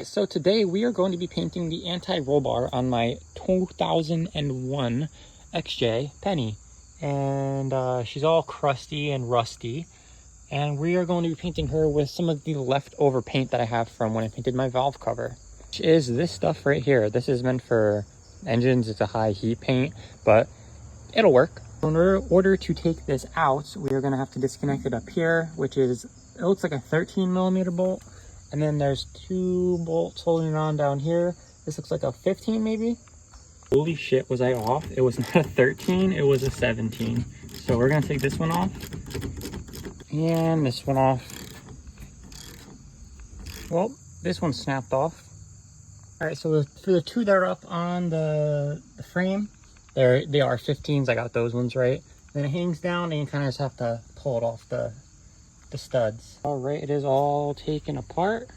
So today we are going to be painting the anti-roll bar on my 2001 XJ Penny. And she's all crusty and rusty. And we are going to be painting her with some of the leftover paint that I have from when I painted my valve cover, which is this stuff right here. This is meant for engines. It's a high heat paint, but it'll work. In order to take this out, we are going to have to disconnect it up here, which is, it looks like a 13mm bolt. And then there's 2 bolts holding it on down here. This looks like a 15 maybe. Holy shit, was I off? It was not a 13, it was a 17. So we're gonna take this one off. And this one off. Well, this one snapped off. All right, so for the 2 that are up on the frame, they are 15s, I got those ones right. Then it hangs down and you kind of just have to pull it off the studs. All right, it is all taken apart,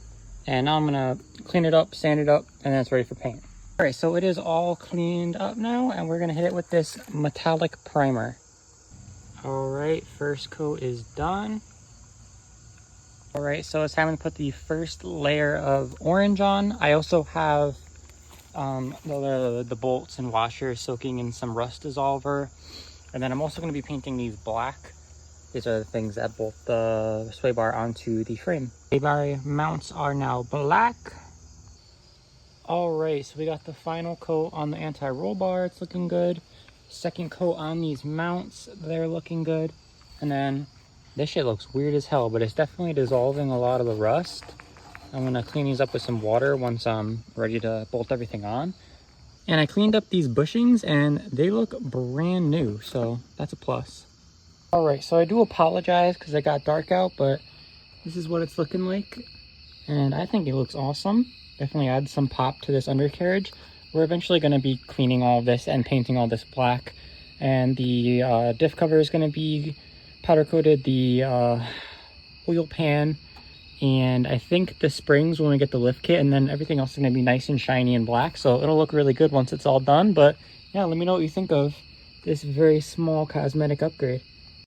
and now I'm gonna clean it up, sand it up, and then it's ready for paint. All right, so it is all cleaned up now, and we're gonna hit it with this metallic primer. All right, first coat is done. All right, so it's time to put the first layer of orange on. I also have the bolts and washers soaking in some rust dissolver, and then I'm also going to be painting these black. These are the things that bolt the sway bar onto the frame. Sway bar mounts are now black. All right, so we got the final coat on the anti-roll bar. It's looking good. Second coat on these mounts. They're looking good. And then this shit looks weird as hell, but it's definitely dissolving a lot of the rust. I'm going to clean these up with some water once I'm ready to bolt everything on. And I cleaned up these bushings and they look brand new, so that's a plus. All right, so I do apologize because it got dark out, but this is what it's looking like. And I think it looks awesome. Definitely adds some pop to this undercarriage. We're eventually going to be cleaning all of this and painting all this black. And the diff cover is going to be powder coated, the oil pan, and I think the springs when we get the lift kit, and then everything else is going to be nice and shiny and black. So it'll look really good once it's all done. But yeah, let me know what you think of this very small cosmetic upgrade.